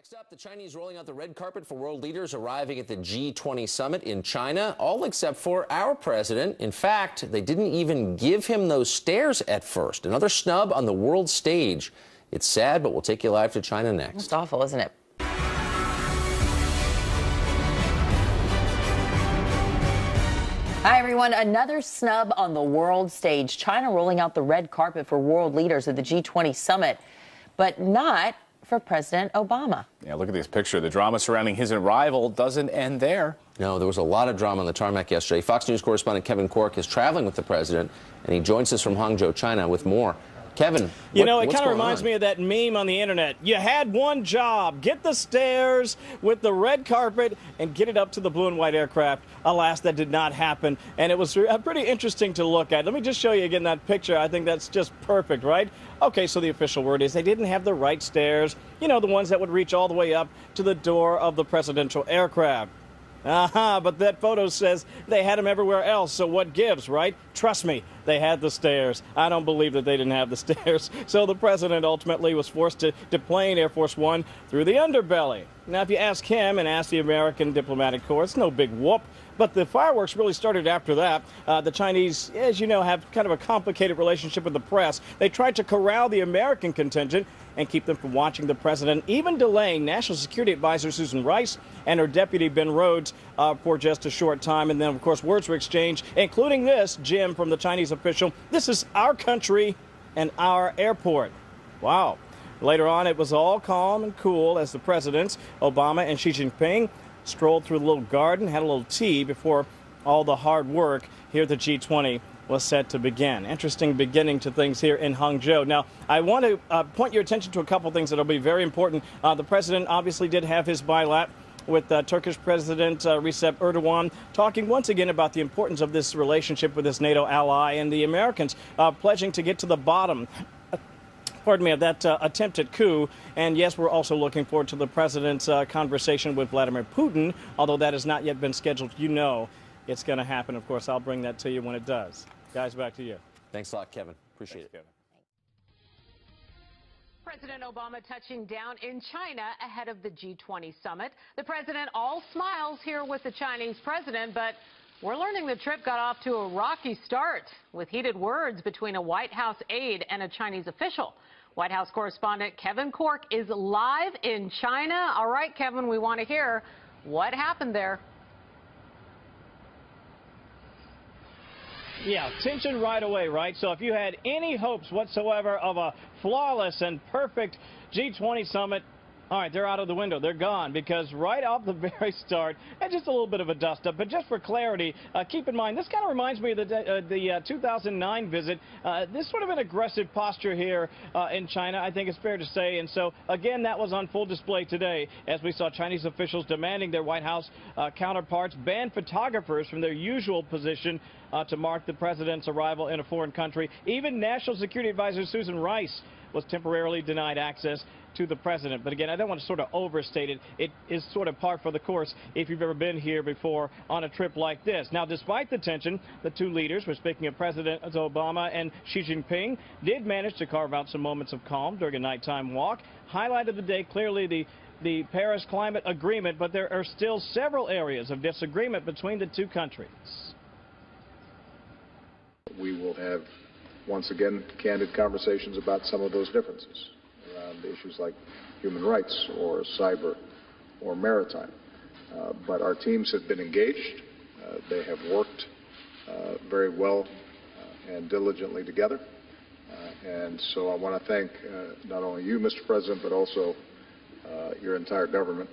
Next up, the Chinese rolling out the red carpet for world leaders arriving at the G20 summit in China, all except for our president. In fact, they didn't even give him those stairs at first. Another snub on the world stage. It's sad, but we'll take you live to China next. It's awful, isn't it? Hi, everyone. Another snub on the world stage. China rolling out the red carpet for world leaders at the G20 summit, but not for President Obama. Yeah, look at this picture. The drama surrounding his arrival doesn't end there. No, there was a lot of drama on the tarmac yesterday. Fox News correspondent Kevin Cork is traveling with the president, and he joins us from Hangzhou, China, with more. Kevin, you know, it kind of reminds me of that meme on the internet. You had one job, get the stairs with the red carpet and get it up to the blue and white aircraft. Alas, that did not happen, and it was pretty interesting to look at. Let me just show you again that picture. I think that's just perfect, right? Okay, so the official word is they didn't have the right stairs, you know, the ones that would reach all the way up to the door of the presidential aircraft. But that photo says they had them everywhere else, so what gives, right? Trust me, they had the stairs. I don't believe that they didn't have the stairs. So the president ultimately was forced to deplane Air Force One through the underbelly. Now, if you ask him and ask the American diplomatic corps, it's no big whoop. But the fireworks really started after that. The Chinese, as you know, have kind of a complicated relationship with the press. They tried to corral the American contingent and keep them from watching the president, even delaying National Security Advisor Susan Rice and her deputy Ben Rhodes for just a short time. And then, of course, words were exchanged, including this, Jim, from the Chinese official. This is our country and our airport. Wow. Later on, it was all calm and cool as the presidents, Obama and Xi Jinping, strolled through the little garden, had a little tea before all the hard work here at the G20 was set to begin. Interesting beginning to things here in Hangzhou. Now, I want to point your attention to a couple things that will be very important. The president obviously did have his bilat with Turkish President Recep Erdogan, talking once again about the importance of this relationship with this NATO ally, and the Americans pledging to get to the bottom of that attempted coup. And yes, we're also looking forward to the president's conversation with Vladimir Putin, although that has not yet been scheduled. You know it's going to happen. Of course, I'll bring that to you when it does. Guys, back to you. Thanks a lot, Kevin. Appreciate it. Kevin. President Obama touching down in China ahead of the G20 summit. The president all smiles here with the Chinese president, but we're learning the trip got off to a rocky start with heated words between a White House aide and a Chinese official. White House correspondent Kevin Cork is live in China. All right, Kevin, we want to hear what happened there. Yeah, tension right away, right? So if you had any hopes whatsoever of a flawless and perfect G20 summit, all right, they're out of the window. They're gone, because right off the very start, and just a little bit of a dust-up, but just for clarity, keep in mind, this kind of reminds me of the 2009 visit. This sort of an aggressive posture here in China, I think it's fair to say. And so, again, that was on full display today, as we saw Chinese officials demanding their White House counterparts ban photographers from their usual position to mark the president's arrival in a foreign country. Even National Security Advisor Susan Rice was temporarily denied access to the president. But again, I don't want to sort of overstate it. It is sort of par for the course if you've ever been here before on a trip like this. Now, despite the tension, the two leaders, we're speaking of President Obama and Xi Jinping, did manage to carve out some moments of calm during a nighttime walk. Highlight of the day, clearly the Paris Climate Agreement, but there are still several areas of disagreement between the two countries. We will have, once again, candid conversations about some of those differences around issues like human rights or cyber or maritime. But our teams have been engaged. They have worked very well and diligently together. And so I want to thank not only you, Mr. President, but also your entire government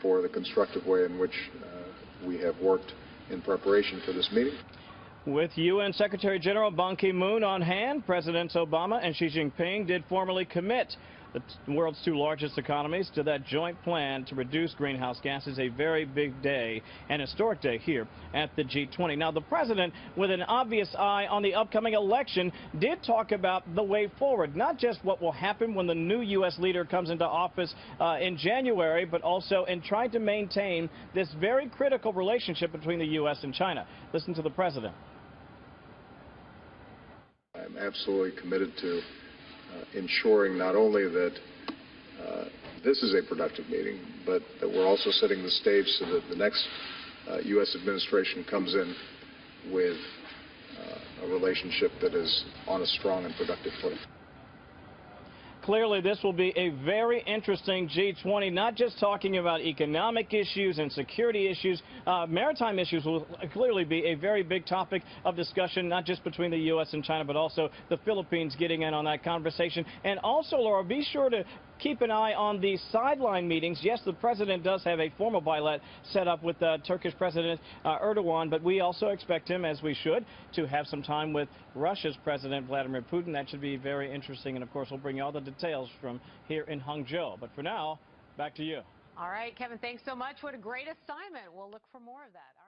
for the constructive way in which we have worked in preparation for this meeting. With UN Secretary General Ban Ki-moon on hand, Presidents Obama and Xi Jinping did formally commit the world's two largest economies to that joint plan to reduce greenhouse gases. A very big day, an historic day here at the G20. Now, the president, with an obvious eye on the upcoming election, did talk about the way forward, not just what will happen when the new U.S. leader comes into office in January, but also in trying to maintain this very critical relationship between the U.S. and China. Listen to the president. I'm absolutely committed to ensuring not only that this is a productive meeting, but that we're also setting the stage so that the next U.S. administration comes in with a relationship that is on a strong and productive footing. Clearly, this will be a very interesting G20, not just talking about economic issues and security issues. Maritime issues will clearly be a very big topic of discussion, not just between the U.S. and China, but also the Philippines getting in on that conversation. And also, Laura, be sure to keep an eye on the sideline meetings. Yes, the president does have a formal bilat set up with Turkish President Erdogan, but we also expect him, as we should, to have some time with Russia's President Vladimir Putin. That should be very interesting, and of course, we'll bring you all the details from here in Hangzhou. But for now, back to you. All right, Kevin, thanks so much. What a great assignment. We'll look for more of that.